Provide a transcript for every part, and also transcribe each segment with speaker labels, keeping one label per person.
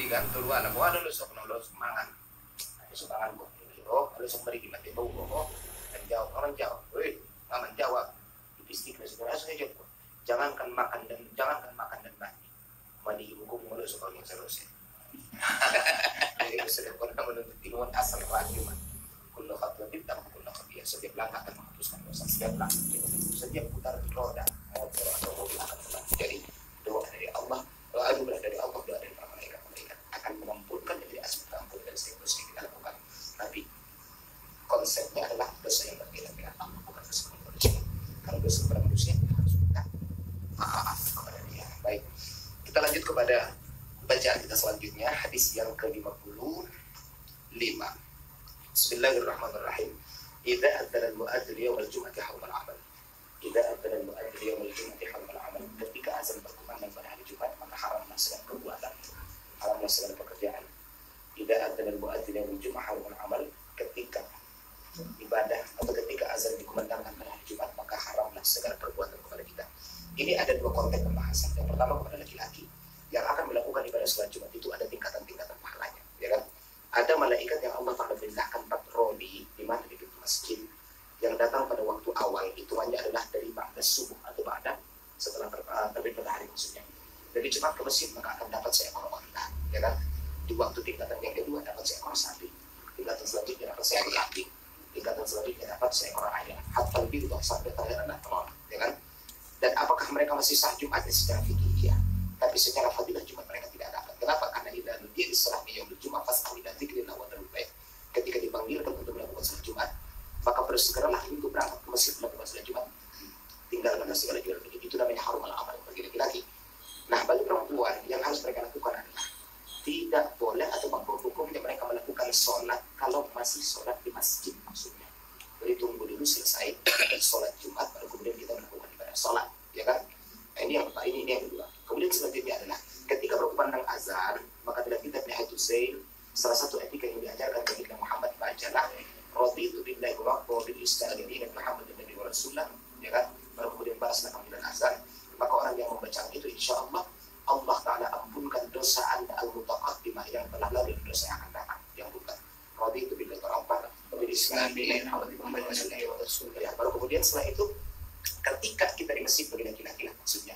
Speaker 1: kan turuan aku ada lu sok nolong semangan semangan kok oh kalau sok beri mati bau oh menjauh kawan jauh ngaman jawab istiqlal segera saja jangankan makan dan mandi hukum mulut sok yang seterusnya jadi sudah pernah menuntut ilmu asal wajib kullu khatwatin kullu khabiyah setiap langkah akan menghapuskan dosa setiap putar roda motor atau mobil akan pulang jadi doa dari Allah doa dari Allah doa dari para malaikat akan mengampunkan dari asma ampun dan seterusnya kita lakukan tapi konsepnya adalah dosa yang berbeda dengan Allah bukan dosa manusia kalau dosa kepada manusia kita harus minta maaf kepada dia. Baik, kita lanjut kepada bacaan kita selanjutnya hadis yang ke-55. Bismillahirrahmanirrahim. Idza adzana al-mu'adzin yawm al-jum'ati hawmal 'amal. Idza adzana al-mu'adzin yawm al-jum'ati hawmal 'amal. Ketika azan berkumandang pada hari Jumat maka haramlah segala perbuatan, haramlah segala pekerjaan. Idza adzana al-mu'adzin yawm al-jum'ati hawmal 'amal. Ketika ibadah atau ketika azan dikumandangkan pada hari Jumat maka haramlah segala perbuatan kepada kita. Ini ada dua konteks pembahasan. Yang pertama kepada laki-laki yang akan melakukan ibadah sholat Jumat itu ada tingkatan-tingkatan pahalanya, ya kan? Ada malaikat yang Allah Taala perintahkan patroli di mana di pintu masjid yang datang pada waktu awal hitungannya adalah dari ba'da subuh atau ba'da setelah terbit matahari maksudnya. Dari cepat ke masjid maka akan dapat seekor unta, ya kan? Di waktu tingkatan yang kedua dapat seekor sapi, tingkatan selanjutnya dapat seekor kambing, tingkatan selanjutnya dapat seekor ayam. Hatta lebih sampai terakhir adalah telur, ya kan? Dan apakah mereka masih sah Jumatnya secara fikih? Ya. Tapi secara fadilah Jumat mereka tidak dapat. Kenapa? Karena idza nudiya lis-salati yaumil jum'ah fas'au ila dzikrillah wa dzarul bait. Ketika dipanggilkan untuk melakukan salat Jumat, maka bersegeralah untuk berangkat ke masjid melakukan salat Jumat. Tinggalkan segala jual beli. Itu namanya harumal amal bagi laki-laki. Nah, bagi perempuan yang harus mereka lakukan adalah tidak boleh atau makruh hukumnya mereka melakukan sholat kalau masih sholat di masjid maksudnya. Jadi tunggu dulu selesai sholat Jumat baru kemudian kita melakukan ibadah sholat, ya kan? Nah, ini yang kedua. Kemudian selanjutnya adalah ketika berkumandang azan maka dalam kitab Nihayatul Zain salah satu etika yang diajarkan ketika Muhammad bacalah raditu billahi wa bil islam dinan Muhammad nabi wa rasulullah, ya kan? Baru kemudian balaslah panggilan azan maka orang yang membaca itu insyaallah Allah Taala ampunkan dosa anda al-mutaqaddimah yang telah lalu dan dosa yang akan datang yang bukan raditu billahi rabban wa bil islam dinan Muhammad nabi wa rasulullah. Baru kemudian setelah itu ketika kita di masjid bagi laki-laki maksudnya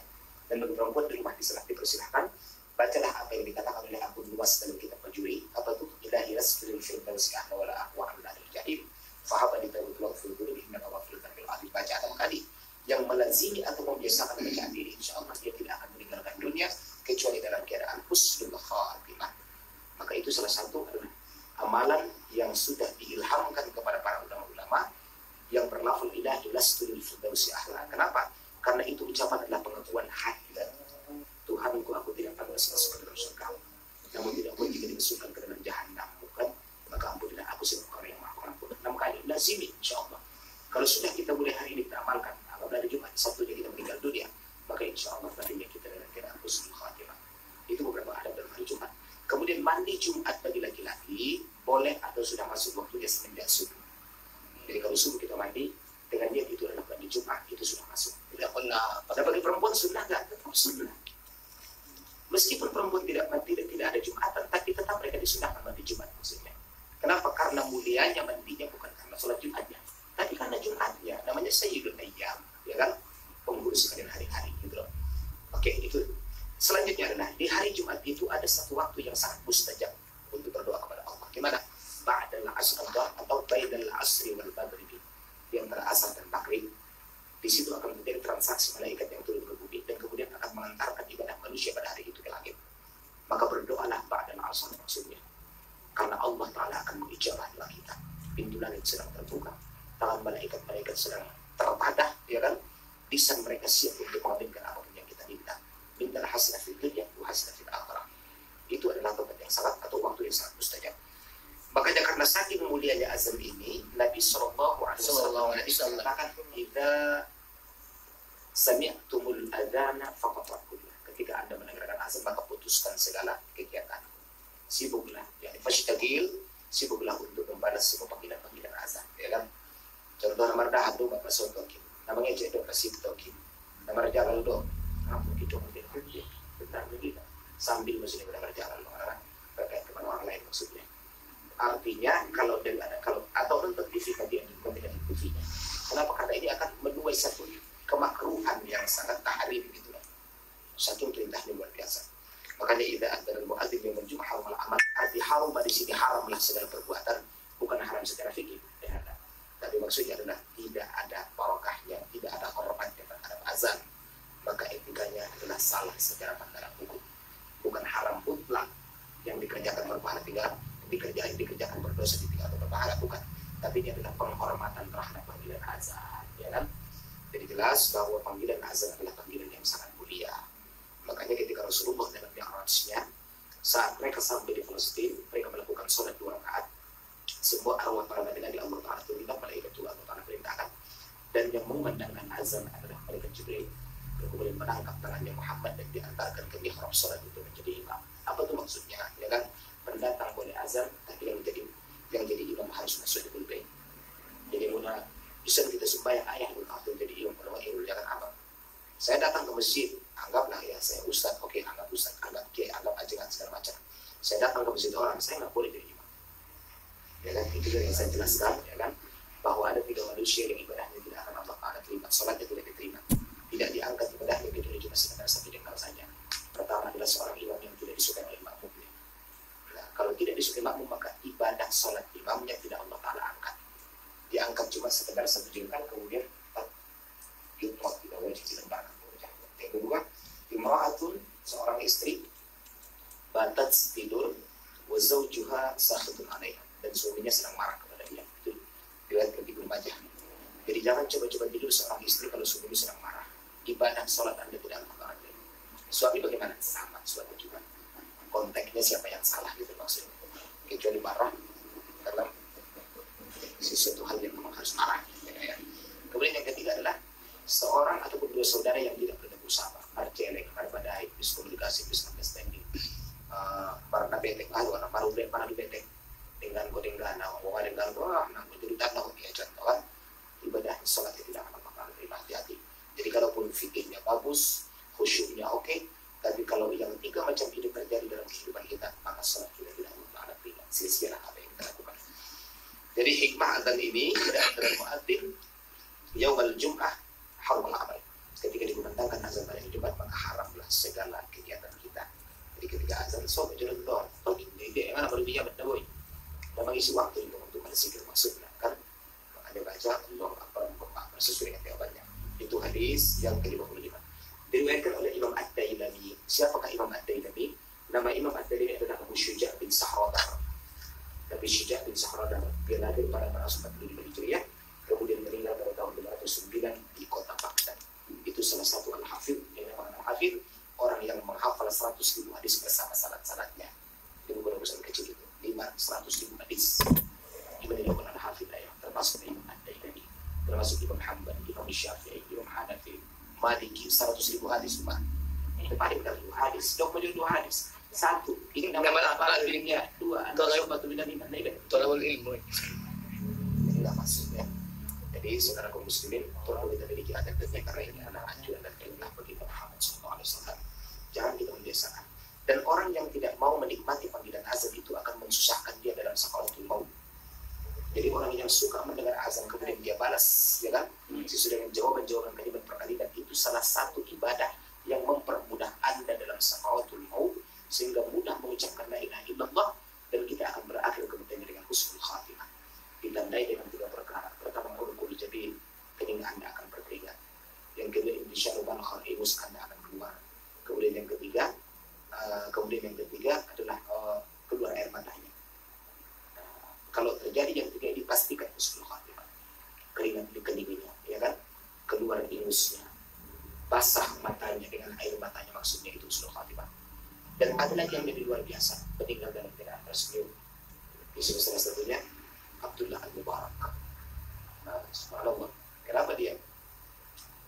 Speaker 1: dan bagi perempuan di rumah dipersilahkan bacalah apa yang dikatakan oleh Abu Nuwas dalam kitab Majuri apa itu ilahi rasfil firdaus ahla wala aqwa an al jahil fahaba di tawbul fil qulubi inna Allah fil tarbil adil. Baca Adam kali yang melazimi atau membiasakan bacaan diri insyaallah dia tidak akan meninggalkan dunia kecuali dalam keadaan husnul khatimah. Maka itu salah satu adalah amalan yang sudah diilhamkan kepada para ulama-ulama yang berlafal ilahi rasfil firdaus ahla. Kenapa? Karena itu ucapan adalah pengakuan hati dan Tuhanku aku tidak akan masuk ke dalam surga namun tidak pun jika dimasukkan ke dalam jahanam bukan maka ampunilah aku sebagai orang yang maha pengampun. 6 kali lazimi insyaallah. Kalau sudah kita mulai hari ini kita amalkan apabila hari Jumat Sabtunya kita meninggal dunia maka insyaallah tadinya kita dalam keadaan husnul khatimah. Itu beberapa adab dalam hari Jumat. Kemudian mandi Jumat bagi laki-laki boleh atau sudah masuk waktunya semenjak subuh. Jadi kalau subuh kita mandi dengan niat itu adalah mandi Jumat itu sudah masuk. Tidak pernah. Pada bagi perempuan sunnah nggak tetap sunnah. Meskipun perempuan tidak ada Jumatan, tapi tetap mereka disunahkan mandi Jumat maksudnya. Kenapa? Karena mulianya mandinya bukan karena sholat Jumatnya, tapi karena Jumatnya. Namanya Sayyidul Ayyam, ya kan? Penghulu sekalian hari-hari gitu loh. Oke, itu. Selanjutnya adalah di hari Jumat itu ada satu waktu yang sangat mustajab untuk berdoa kepada Allah. Gimana? Ba'dal asr atau bainal asri wal maghrib. Di antara asar dan maghrib. Di situ akan terjadi transaksi malaikat yang turun ke bumi dan kemudian akan mengantarkan ibadah manusia pada hari itu ke langit. Maka berdoalah ba'dal asr maksudnya. Karena Allah Ta'ala akan mengijabah doa kita. Pintu langit sedang terbuka. Tangan malaikat-malaikat sedang terpadah, ya kan? Lisan mereka siap untuk mengaminkan apapun yang kita minta. Mintalah hasanah fid dunya wa hasanah fil akhirah. Itu adalah tempat yang sangat atau waktu yang sangat mustajab. Makanya karena saking mulianya azan ini, Nabi Sallallahu Alaihi Wasallam mengatakan, "Idza sami'tumul adzana faqatullah." Ketika Anda mendengarkan azan maka putuskan segala kegiatan. Sibuklah, ya, fashtagil, sibuklah untuk membalas semua panggilan-panggilan azan, ya kan? Contoh nomor dah tu Bapak Sotokin. Namanya Cik Dok Kasih Tokin. Nomor jalan dok. Apa gitu mungkin. Bentar lagi sambil masih mendengar jalan orang. Artinya kalau atau nonton TV tadi dengan TV-nya. Kenapa? Karena ini akan menuai satu kemakruhan yang sangat tahrim gitu loh. Satu perintahnya luar biasa. Makanya idza adzana al-muadzin yaumul jum'ah haram al-amal. Arti haram di sini haramlah segala perbuatan, bukan haram secara fikih. Ya, tapi maksudnya adalah tidak ada barokahnya, tidak ada hormatnya terhadap azan. Maka etikanya adalah salah secara pandangan hukum. Bukan haram mutlak yang dikerjakan berpahala tinggal, dikerjakan berdosa tinggal atau berpahala, bukan. Tapi ini adalah penghormatan terhadap panggilan azan, ya kan? Jadi jelas bahwa panggilan azan adalah panggilan yang sangat mulia. Makanya ketika Rasulullah dalam Mi'rajnya, saat mereka sampai di Palestina, mereka melakukan sholat 2 rakaat. Semua arwah para nabi Allah Ta'ala terlibat, malaikat juga Allah Ta'ala perintahkan. Dan yang mengumandangkan azan adalah malaikat Jibril. Kemudian menangkap tangannya Muhammad dan diantarkan ke mihrab sholat itu menjadi imam. Apa itu maksudnya? Ya kan, pendatang boleh azan, tapi yang jadi imam harus masuk di kulbay. Jadi mula bisa kita sembahyang ayah dulu atau jadi imam pada wakil, jangan apa. Saya datang ke masjid, anggaplah ya saya ustaz, oke, anggap ustaz, anggap kiai, anggap ajaran segala macam. Saya datang ke masjid orang, saya nggak boleh jadi imam. Ya kan, itu yang saya jelaskan, ya kan, bahwa ada 3 manusia yang ibadahnya tidak akan Allah Ta'ala terima, sholatnya tidak diterima. Tidak diangkat ibadahnya kecuali cuma sekedar 1 jengkal saja. Pertama adalah seorang imam yang tidak disukai oleh makmumnya. Nah, kalau tidak disukai makmum, maka ibadah sholat imamnya tidak Allah Ta'ala angkat. Diangkat cuma sekedar 1 jengkal, kemudian yutmot, tidak wajib dilemparkan. Yang kedua, imra'atun, seorang istri, batat tidur, wa zawjuha sakhitun 'alaiha, dan suaminya sedang marah kepada dia. Itu riwayat Ibnu Majah. Jadi jangan coba-coba tidur seorang istri kalau suami sedang marah. Ibadah sholat Anda tidak akan terima. Suami bagaimana? Sama, suami juga. Konteksnya siapa yang salah gitu maksudnya. Kecuali marah dalam sesuatu hal yang memang harus marah. Ya. Kemudian yang ketiga adalah seorang ataupun 2 saudara yang tidak bertemu sama, marcelek, marbadai, miskomunikasi, misunderstanding, marana betek, marana betek dengan godengana, dengan wah, nah itu tanda dia contoh kan. Ibadah sholat tidak akan terima, hati-hati. Jadi kalaupun fikirnya bagus, khusyuknya oke, tapi kalau yang 3 macam ini terjadi dalam kehidupan kita, maka sholat kita tidak akan terima. Sia-sialah apa yang kita lakukan. Jadi hikmah azan ini tidak adzan muadzin yaumul jum'ah haram al-amal. Ketika dikumandangkan azan pada hari Jumat, maka haramlah segala kegiatan kita. Jadi ketika azan, so berjalan doang. Oh, ini mana baru dia berdakwah. Dan mengisi waktu untuk berzikir maksudnya kan. Makanya baca Allah Akbar sesuai dengan jawabannya. Itu hadis yang ke-55. Diriwayatkan oleh Imam Ad-Dailami. Siapakah Imam Ad-Dailami? Nama Imam Ad-Dailami adalah Abu Syuja' bin Sahradar. Abu Syuja' bin Sahradar, dia lahir pada tahun 45 Hijriah, kemudian meninggal pada tahun 509 di kota Baghdad. Itu salah satu al-hafidh, yang namanya al-hafidh, orang yang menghafal 100.000 hadis bersama salat-salatnya. Itu bukan urusan kecil itu. 100.000 hadis. Ini adalah al-hafidh ya, termasuk Imam Ad-Dailami, termasuk Imam Hanbal, Imam Syafi'i, Imam Hanafi, Maliki, 100.000 hadis cuma. Itu paling benar 2 hadis, 22 hadis. 1, ini nama apa pilihnya? 2, antara batu bina lima, tolawul ilmu. Ini nggak masuk ya. Jadi saudara kaum muslimin, perlu kita miliki adab-adabnya karena ini adalah anjuran dan perintah bagi Muhammad SAW. Jangan kita membiasakan. Dan orang yang tidak mau menikmati panggilan azan itu akan mensusahkan dia dalam sakaratul maut. Jadi orang yang suka mendengar azan kemudian dia balas, ya kan? Sesuai dengan jawaban-jawaban kalimat per kalimat, itu salah satu ibadah yang mempermudah Anda dalam sakaratul maut, sehingga mudah mengucapkan la ilaha illallah, dan kita akan berakhir kemudian dengan husnul khatimah. Ditandai dengan 3 perkara. Pertama, urukul jabin, kening Anda akan berkeringat. Yang kedua, insyaallah khaimus, Anda akan keluar. Kemudian yang ketiga adalah keluar air matanya. Kalau terjadi yang ketiga ini, pastikan husnul khatimah. Keringat di keningnya, ya kan? Keluar ingusnya, basah matanya dengan air matanya, maksudnya itu husnul khatimah. Dan ada lagi yang lebih luar biasa, meninggal dalam keadaan tersenyum. Itu salah satunya Abdullah Al-Mubarak. Subhanallah. Kenapa dia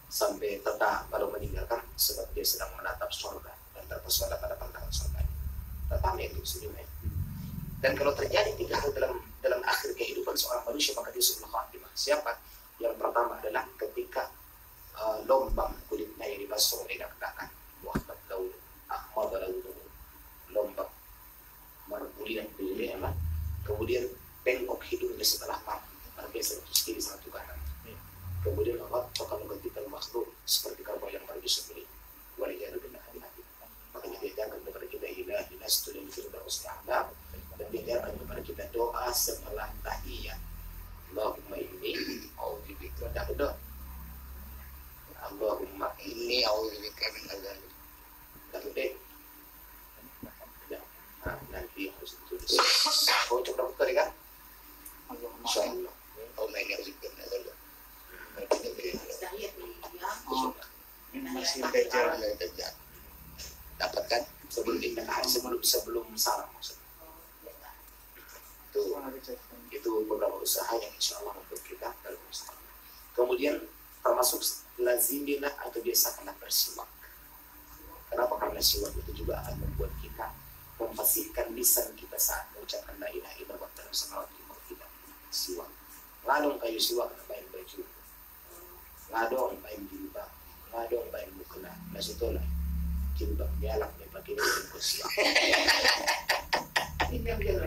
Speaker 1: sampai tetap baru meninggalkan? Sebab dia sedang menatap surga dan terpesona pada pandangan surga. Tetapnya itu senyumnya. Dan kalau terjadi 3 hal dalam akhir kehidupan seorang manusia, maka dia husnul khatimah. Siapa? Yang pertama adalah ketika lombang kulitnya yang dibasuh oleh dakdakan, wahbat daun, ahmad daun, lombang marbulian beliau, kemudian bengkok hidungnya sebelah mata, bergeser satu kiri satu kanan. Kemudian Allah akan menggantikan makhluk seperti kerbau yang pergi sembelih. Waliyadu bin hati-hati. Makanya dia jangan kepada kita ilahi lastu lil firdaus a'la, dan dia jangan kepada kita doa setelah tahiyat. Allahumma inni a'udzubika min adab. Allahumma inni a'udzubika min adab. Lalu deh. Nah, nanti harus ditulis. Kau coba buka kan? Insyaallah. Allahumma inni a'udzubika min adab. Masih kejar. Dapatkan sebelum sarang maksudnya. Itu beberapa usaha yang insya Allah untuk kita dalam usaha. Kemudian termasuk lazimilah atau biasakanlah bersiwak. Kenapa? Karena siwak itu juga akan membuat kita memfasihkan lisan kita saat mengucapkan la ilaha illallah dalam salawat lima kita. Siwak. Ngadong kayu siwak na bayin baju. Ngadong bayin jilbab. Ngadong bayin mukena. Nasitulah jilbab dialak may pagkinayin ko siwak. Ini yang dia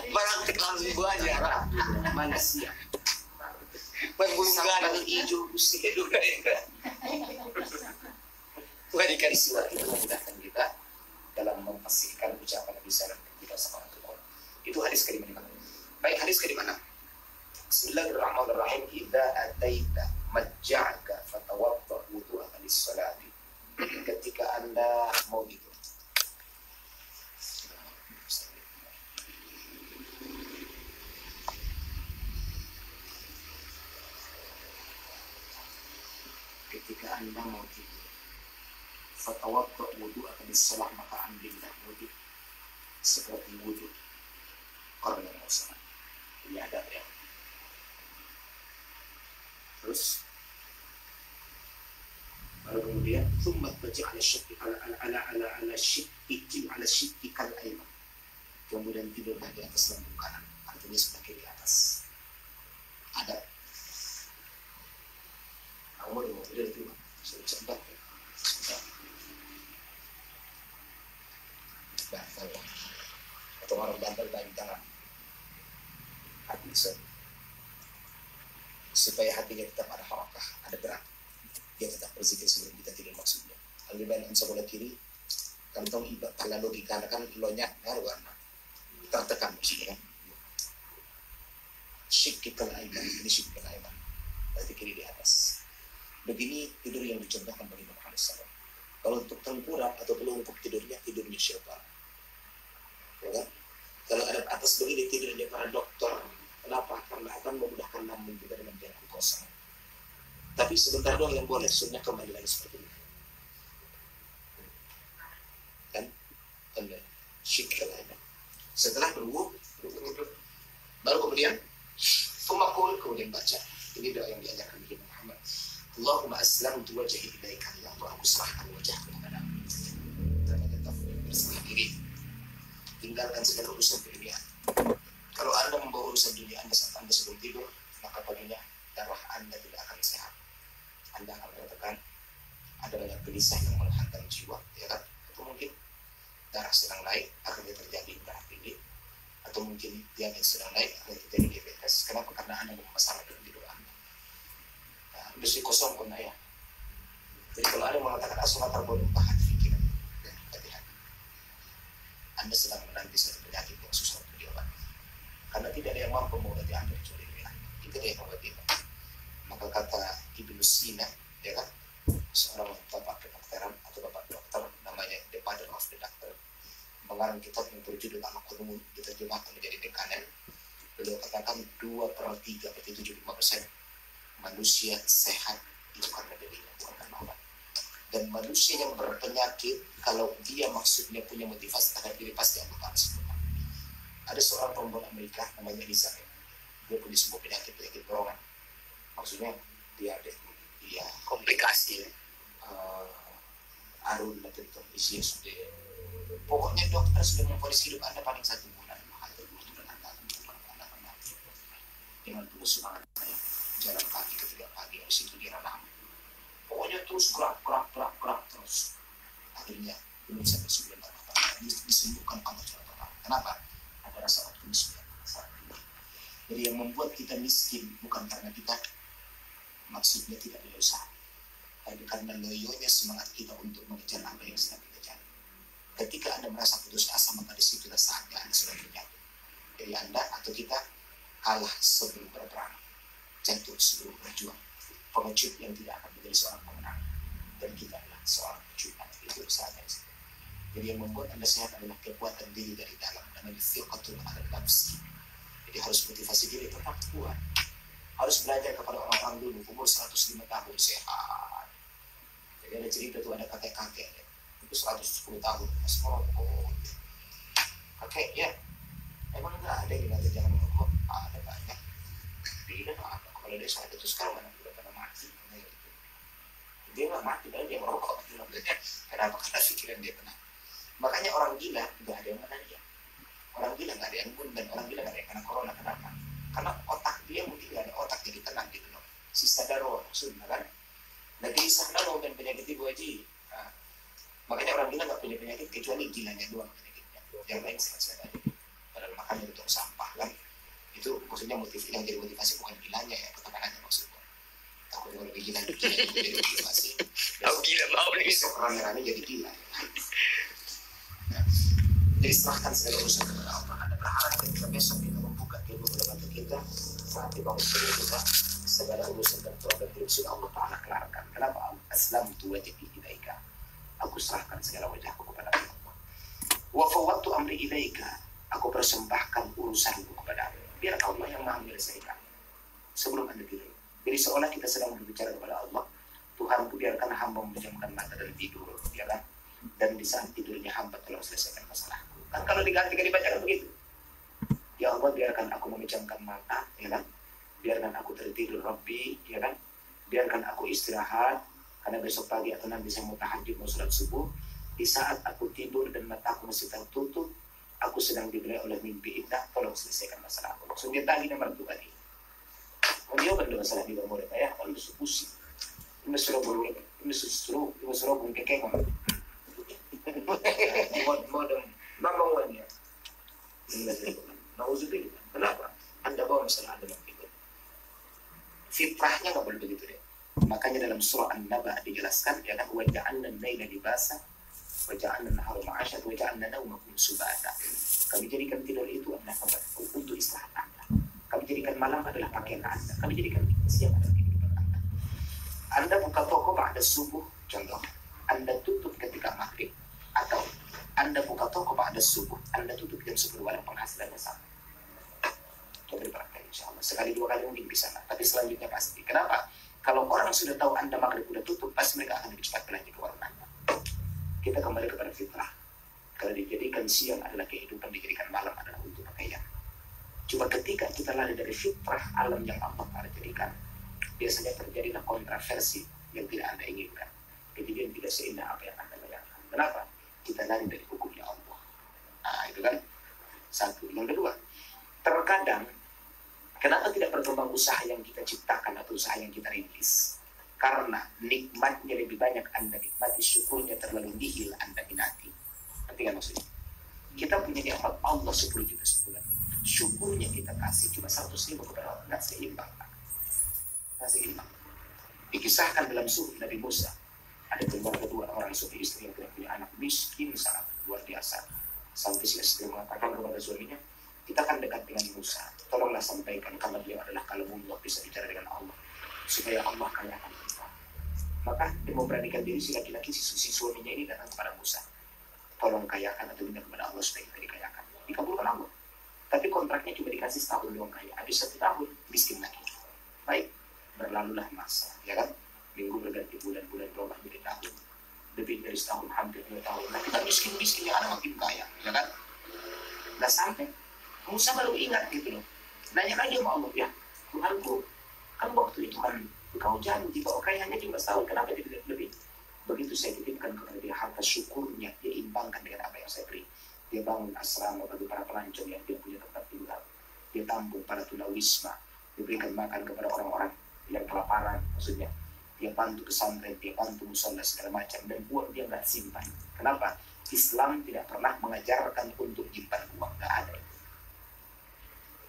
Speaker 2: Praktik langsung aja.
Speaker 1: Mana siap?
Speaker 2: Membulungkan
Speaker 1: hijau gusti kedua ya.
Speaker 2: Wadikan
Speaker 1: Siwak itu memudahkan kita dalam memfasihkan ucapan lisan kita sama Tuhan. Itu hadis ke mana? Baik, hadis ke mana? Bismillahirrahmanirrahim. Idza ataita majja'aka fatawadda wudu'aka lis-salati. Ketika Anda mau itu. Ketika Anda mau tidur, fatawadda wudu'aka lis-salah, maka ambillah wudu seperti wudu orang yang mau salat. Ini adab ya. Terus lalu kemudian thumma taji' ala shiqqikal ayman. Kemudian tidurlah di atas lambung kanan, artinya sebelah kiri atas. Adab. Kamu mau tidur itu sedap ya. Bantal atau orang bantal tangan tangan hati supaya hatinya tetap ada harakah, ada gerak, dia tetap berzikir sebelum kita tidur maksudnya. Lebih baik sebelah kiri kantong ibarat kalau logika kan lonya warna tertekan maksudnya kan. Shiqqikal ayman, ini shiqqikal ayman, berarti kiri di atas. Begini tidur yang dicontohkan bagi Muhammad SAW. Kalau untuk tengkurap atau pelungkup tidurnya syaitan. Ya kan? Kalau ada atas begini tidurnya para dokter. Kenapa? Karena akan memudahkan lambung kita dengan jalan kosong. Tapi sebentar doang yang boleh, sunnah kembali lagi seperti ini. Kan? Syikr lainnya. Setelah berwudu, baru kemudian tumakul, kemudian baca. Ini doa yang diajarkan oleh Muhammad. Allahumma aslamtu wajhi ilaika, ya Allah, aku serahkan wajahku kepadamu. Ternyata berserah diri. Tinggalkan segala urusan dunia. Kalau Anda membawa urusan dunia Anda saat Anda sebelum tidur, maka paginya darah Anda tidak akan sehat. Anda akan merasakan ada banyak gelisah yang menghantam jiwa, ya kan? Atau mungkin darah sedang naik, akhirnya terjadi darah tinggi, atau mungkin diabetes sedang naik, akhirnya terjadi diabetes. Kenapa? Karena Anda bermasalah dalam tidur Anda. Nah, besi kosong pun ya. Jadi kalau ada mengatakan asuhan terbunuh pikiran dan hati-hati, Anda sedang menanti satu penyakit yang susah untuk diobati. Karena tidak ada yang mampu mengobati Anda kecuali Allah. Kita yang mengobati. Maka kata Ibnu Sina, ya kan, seorang bapak kedokteran atau bapak dokter namanya The Father of the Doctor, mengarang kitab yang berjudul Al-Qur'an, diterjemahkan menjadi dekanen. Beliau katakan 2/3/75% manusia sehat itu karena dirinya, bukan karena Allah. Dan manusia yang berpenyakit, kalau dia maksudnya punya motivasi terhadap diri, pasti akan balas. Ada seorang perempuan Amerika namanya Elizabeth. Dia punya sebuah penyakit borongan. Maksudnya dia ada komplikasi arun atau kondisi sudah. Pokoknya dokter sudah memponis hidup Anda paling 1 bulan. Maka itu bulan Anda akan mati. Dengan tulus semangat saya jalan kaki ketika pagi, habis itu dia renang. Pokoknya terus gerak terus. Akhirnya belum sampai sebulan apa-apa. Disembuhkan Allah SWT. Kenapa? Ada rasa optimisme saat itu. Jadi yang membuat kita miskin bukan karena kita maksudnya tidak berusaha, tapi karena loyonya semangat kita untuk mengejar apa yang sedang kita cari. Ketika Anda merasa putus asa, maka disitulah saatnya Anda sudah terjatuh. Jadi Anda atau kita kalah sebelum berperang, jatuh sebelum berjuang. Pengecut yang tidak akan menjadi seorang pemenang, dan kita adalah seorang pejuang. Itu saatnya. Jadi yang membuat Anda sehat adalah kekuatan diri dari dalam, namanya thiqatul nafsi. Jadi harus motivasi diri tetap kuat. Harus belajar kepada orang-orang dulu, umur 105 tahun sehat. Jadi ada cerita tuh, ada kakek-kakek itu 110 tahun masih merokok. Kakek ya, emang enggak ada yang ngajak jangan merokok? Ada banyak. Tidak apa, kalau dia saat itu sekarang mana udah pada mati. Dia nggak mati, dan dia merokok. Kenapa? Karena pikiran dia tenang. Makanya orang gila nggak ada yang menang dia. Orang gila nggak ada yang pun, dan orang gila nggak ada yang kena corona. Kenapa? Karena otak dia mungkin nggak ada otak jadi tenang gitu loh. Sisa daro maksudnya kan. Nanti sana mau dan penyakit ibu haji. Nah, makanya orang gila nggak punya penyakit kecuali gilanya doang penyakitnya. Yang lain sehat-sehat aja. Padahal makanya untuk sampah kan. Itu maksudnya yang jadi motivasi bukan gilanya ya, ketenangannya maksudnya. Takut kalau lebih gila jadi motivasi.
Speaker 2: Aku gila mau nih.
Speaker 1: Besok rame-rame jadi gila. Nah, jadi serahkan segala urusan kepada Allah. Anda berharap ketika besok kita membuka kehidupan batu kita, saat dibangun sebelum kita, segala urusan dan problem hidup sudah Allah Ta'ala kelarkan. Kenapa? Aslamtu wajhi ilaika. Aku serahkan segala wajahku kepada Allah. Wa fawwadtu amri ilaika. Aku persembahkan urusanku kepada Allah. Biar Allah yang maha menyelesaikan sebelum Anda tidur. Jadi seolah kita sedang berbicara kepada Allah, Tuhan, biarkan hamba memejamkan mata dan tidur, ya kan? Dan di saat tidurnya hamba tolong selesaikan masalahku. Kan kalau digantikan dibacakan begitu. Ya Allah, biarkan aku memejamkan mata, ya kan? Biarkan aku tertidur, Rabbi, ya kan? Biarkan aku istirahat, karena besok pagi atau nanti saya mau tahajud, mau sholat subuh. Di saat aku tidur dan mataku masih tertutup, aku sedang diberi oleh mimpi indah, tolong selesaikan masalahku. Maksudnya tadi nomor 2 tadi. Dia benda masalah di bawah mereka ya, kalau pusing. Ini suruh bung kekeng. Modem, bangunnya. Nauzubillah. Kenapa? Anda bawa masalah Anda begitu. Fitrahnya nggak boleh begitu deh. Makanya dalam surah An-Naba dijelaskan, ya kan, waja'alna al-laila libasa, waja'alna an-nahara ma'asyan, waja'alna nawmakum subata. Kami jadikan tidur itu adalah untuk istirahat Anda. Kami jadikan malam adalah pakaian Anda. Kami jadikan siang adalah kehidupan Anda. Anda buka toko pada subuh, contoh. Anda tutup ketika maghrib. Atau Anda buka toko pada subuh, Anda tutup jam 10 malam, penghasilannya sama. Coba dipraktek insya Allah. Sekali 2 kali mungkin bisa lah. Tapi selanjutnya pasti. Kenapa? Kalau orang sudah tahu Anda maghrib udah tutup, pasti mereka akan lebih cepat belanja ke warung Anda. Kita kembali kepada fitrah. Kalau dijadikan siang adalah kehidupan, dijadikan malam adalah untuk pakaian. Cuma ketika kita lari dari fitrah alam yang Allah Ta'ala jadikan, biasanya terjadilah kontroversi yang tidak Anda inginkan. Kejadian tidak seindah apa yang Anda bayangkan. Kenapa? Kita lari dari hukumnya Allah. Nah, itu kan satu. Yang kedua, terkadang kenapa tidak berkembang usaha yang kita ciptakan atau usaha yang kita rintis? Karena nikmatnya lebih banyak Anda nikmati, syukurnya terlalu nihil Anda minati. Nanti kan maksudnya? Kita punya nikmat Allah 10 juta sebulan. Syukurnya kita kasih cuma 100.000 kepada Allah. Nggak seimbang. Nggak seimbang. Dikisahkan dalam surah Nabi Musa. Ada keluarga 2 orang suami istri yang tidak punya anak, miskin sangat luar biasa. Sampai si istri mengatakan kepada suaminya, kita akan dekat dengan Musa. Tolonglah sampaikan karena beliau adalah kalamullah, bisa bicara dengan Allah. Supaya Allah kayakan kita. Maka dia memberanikan diri si laki-laki, si suaminya ini datang kepada Musa. Tolong kayakan atau minta kepada Allah supaya kita dikayakan. Dikabulkan Allah. Tapi kontraknya cuma dikasih setahun doang kaya. Habis 1 tahun, miskin lagi. Baik, berlalulah masa, ya kan? Minggu berganti bulan-bulan berubah jadi tahun. Lebih dari setahun, hampir 2 tahun. Nah, kita miskin-miskin, yang ada makin kaya, ya kan? Nah, sampai Musa baru ingat gitu loh. Nanya lagi sama Allah, ya Tuhanku, kan waktu itu kan engkau janji kalau kayaknya cuma setahun, kenapa tidak lebih? Begitu saya titipkan kepada dia harta syukurnya, dia imbangkan dengan apa yang saya beri. Dia bangun asrama bagi para pelancong yang dia punya tempat tinggal. Dia tampung para tunawisma. Dia berikan makan kepada orang-orang yang kelaparan, maksudnya. Dia bantu pesantren, dia bantu musola segala macam, dan uang dia nggak simpan. Kenapa? Islam tidak pernah mengajarkan untuk simpan uang, nggak ada.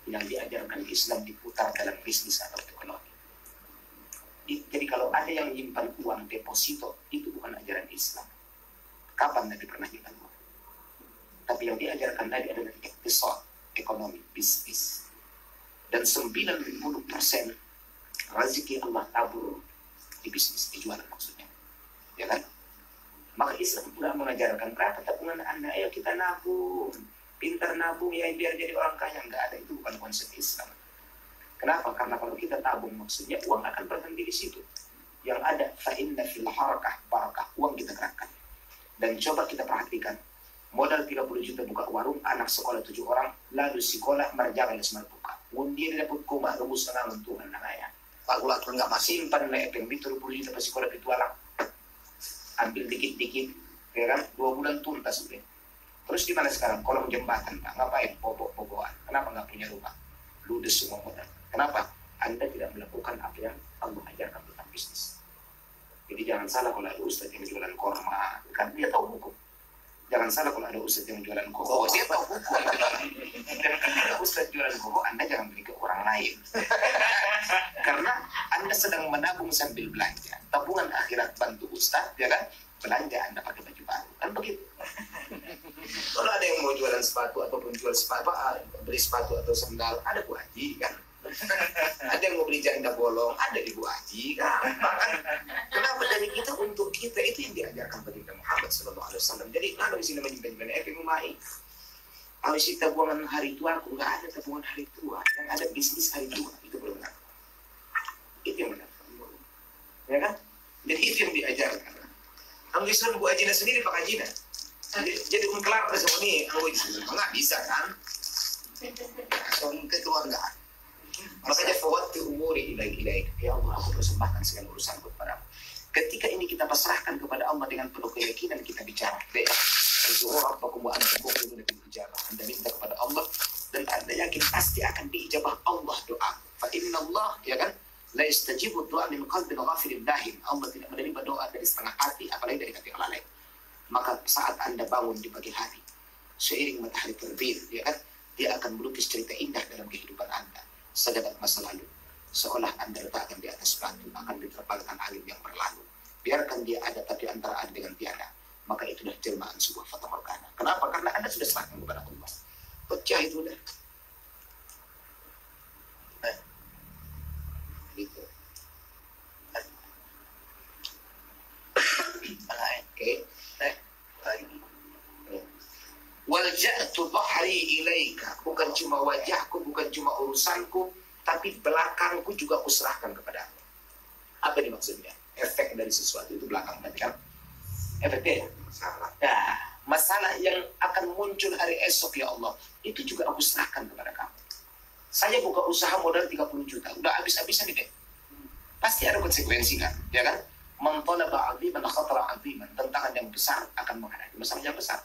Speaker 1: yang diajarkan Islam diputar dalam bisnis atau ekonomi. Jadi kalau ada yang menyimpan uang deposito, itu bukan ajaran Islam. Kapan Nabi pernah nyimpan uang? Tapi yang diajarkan Nabi adalah iktisad, ekonomi, bisnis. Dan 90% rezeki Allah tabur di bisnis, di jualan maksudnya. Ya kan? Maka Islam pula mengajarkan berapa tabungan Anda, ayo kita nabung. Pintar nabung ya biar jadi orang kaya. Enggak ada, itu bukan konsep Islam. Kenapa? Karena kalau kita tabung maksudnya uang akan berhenti di situ. Yang ada fa inna fil harakah barakah, uang kita gerakkan. Dan coba kita perhatikan, modal 30 juta buka warung, anak sekolah 7 orang, lalu sekolah merjalan semar buka. Dia dapat koma rumus tengah Tuhan namanya.
Speaker 2: Pak Gulat enggak masih
Speaker 1: Simpan lepeng 30 juta pas sekolah pitualang. Ambil dikit-dikit, ya kan? 2 bulan tuntas udah. Terus di mana sekarang? Kolong jembatan, Pak. Ngapain? Bobok-bobokan. Kenapa nggak punya rumah? Ludes semua modal. Kenapa? Anda tidak melakukan apa yang Allah ajarkan tentang bisnis. Jadi jangan salah kalau ada ustadz yang jualan korma, kan dia tahu hukum. Jangan salah kalau ada ustadz yang jualan koko, dia tahu hukum. Dan ketika ustadz jualan koko, Anda jangan beli ke orang lain. Karena Anda sedang menabung sambil belanja. Tabungan akhirat bantu ustadz, ya kan? Belanja Anda pakai baju baru, kan begitu. Kalau ada yang mau jualan sepatu ataupun jual sepatu, beli sepatu atau sandal, ada Bu Haji kan. Ada yang mau beli janda bolong, ada di Bu Haji kan. Kenapa dari kita untuk kita itu yang diajarkan baginda Muhammad SAW. Jadi kalau di sini menyimpan ekonomi, kalau si tabungan hari tua, aku nggak ada tabungan hari tua, yang ada bisnis hari tua, itu belum benar. Itu yang benar, ya kan? Jadi itu yang diajarkan. Ang Islam Bu Ajina sendiri Pak Ajina. Jadi kelar semua ini, aku nggak bisa kan?
Speaker 2: langsung ke keluargaan.
Speaker 1: Makanya fawati umuri ilaik. Ya Allah, aku persembahkan segala urusanku kepadamu. Ketika ini kita pasrahkan kepada Allah dengan penuh keyakinan, kita bicara. Anda minta kepada Allah dan Anda yakin pasti akan diijabah Allah doa. Fa inna Allah, ya kan? La yastajibu doa min qalbin ghafilin dahim. Allah tidak menerima doa dari setengah hati, apalagi dari hati orang lain. Maka saat Anda bangun di pagi hari, seiring matahari terbit, ya kan? Dia akan melukis cerita indah dalam kehidupan Anda. Sedekat masa lalu, seolah Anda letakkan di atas batu, akan diterpalkan angin yang berlalu. Biarkan dia ada, tapi antara ada dengan tiada. Maka itu adalah jelmaan sebuah fata morgana. Kenapa? Karena Anda sudah serahkan kepada Allah. Pecah itu dah. Gitu. Oke. Walja'tu dhahri ilaika, bukan cuma wajahku, bukan cuma urusanku, tapi belakangku juga kuserahkan kepadamu. Apa ini maksudnya? Efek dari sesuatu itu belakang tadi kan? Efeknya masalah. Nah, masalah yang akan muncul hari esok ya Allah, itu juga aku serahkan kepada kamu. Saya buka usaha modal 30 juta, udah habis-habisan deh. Pasti ada konsekuensi kan, ya kan? Man talaba 'aziman khatara 'aziman, tantangan yang besar akan menghadapi masalah yang besar.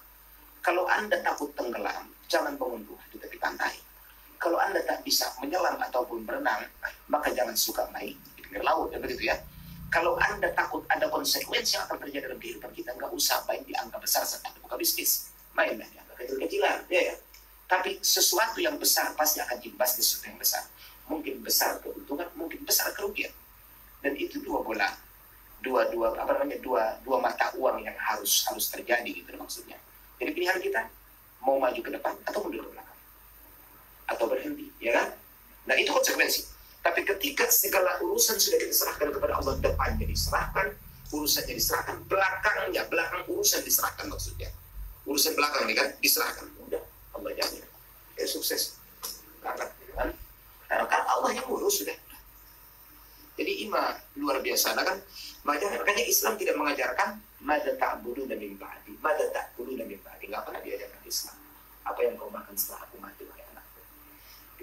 Speaker 1: Kalau Anda takut tenggelam, jangan bangun rumah di tepi pantai. Kalau Anda tak bisa menyelam ataupun berenang, maka jangan suka main di pinggir laut, ya begitu ya. Kalau Anda takut ada konsekuensi yang akan terjadi dalam kehidupan kita, nggak usah main di angka besar saat Anda buka bisnis. Mainlah di angka kecil-kecilan, ya. Tapi sesuatu yang besar pasti akan imbas di sesuatu yang besar. Mungkin besar keuntungan, mungkin besar kerugian. Dan itu dua mata uang yang harus terjadi gitu maksudnya. Jadi pilihan kita mau maju ke depan atau mundur ke belakang atau berhenti, ya kan? Nah itu konsekuensi. Tapi ketika segala urusan sudah kita serahkan kepada Allah, depannya diserahkan, urusannya diserahkan, belakang urusan diserahkan maksudnya. Urusan belakang ini kan diserahkan, udah Allah jamin, ya sukses. Karena Allah yang urus sudah. Jadi luar biasa, kan? Makanya Islam tidak mengajarkan mada ta'budu dan min ba'di, mada ta'budu dan min ba'di. Nggak pernah diajarkan Islam. Apa yang kau makan setelah aku mati, wahai anakku?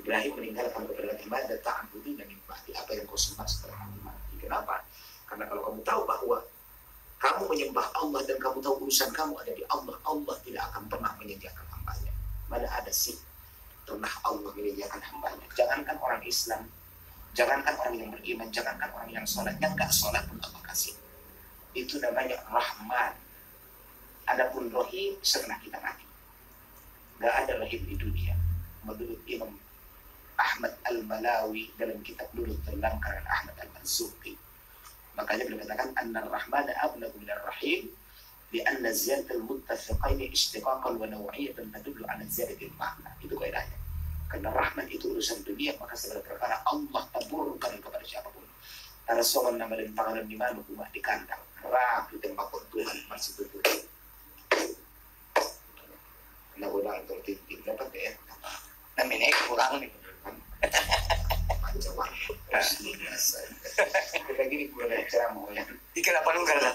Speaker 1: Ibrahim meninggalkan kepada Nabi, mada ta'budu dan min ba'di. Apa yang kau sembah setelah aku mati? Kenapa? Karena kalau kamu tahu bahwa kamu menyembah Allah dan kamu tahu urusan kamu ada di Allah, Allah tidak akan pernah menyediakan hambanya. Mana ada sih pernah Allah menyediakan hambanya? Jangankan orang Islam, jangankan orang yang beriman, jangankan orang yang sholat, yang gak sholat pun Allah kasih. Itu namanya Rahman. Adapun Rahim setelah kita mati. Gak ada Rahim di dunia. Menurut Imam Al-Malawi dalam kitab Nurul Tulam karya Ahmad Al-Marzuqi. Makanya beliau katakan anna ar-Rahmana ablagu min ar-Rahim lianna ziyadatul muttafiqaini ishtiqaqan wa naw'iyatan tadullu ala ziyadatil makna. Itu kaidahnya. Karena rahmat itu urusan dunia, maka segala perkara Allah taburkan kepada siapapun. Karena soal nama dan pangalan di mana rumah di kandang, rapi tempat Tuhan masih betul. Nah, ulang tertinggi dapat ya.
Speaker 2: Namanya kurang nih.
Speaker 1: Macam apa? Asli biasa. Kita gini gue lihat ceramah ya.
Speaker 2: Ikan apa lu karena?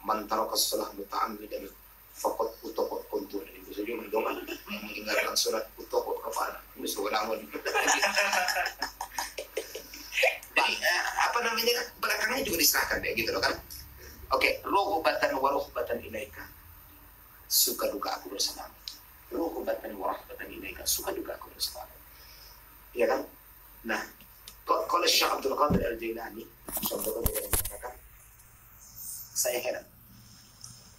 Speaker 1: Mantaro kesalah muta'ammidan faqad utaqat kuntu dan itu saja mendoakan meninggalkan surat utaqat kafara musuh-lawan. Jadi apa namanya belakangnya juga diserahkan ya gitu loh kan. Oke, rohbatan wa rohbatan ilaika. Suka duka aku bersamamu. Rohbatan wa rohbatan ilaika. Suka duka aku bersamamu. Ya kan? Nah, kalau Syekh Abdul Qadir Al-Jailani contohnya mengatakan saya heran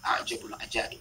Speaker 1: ajabul ajaib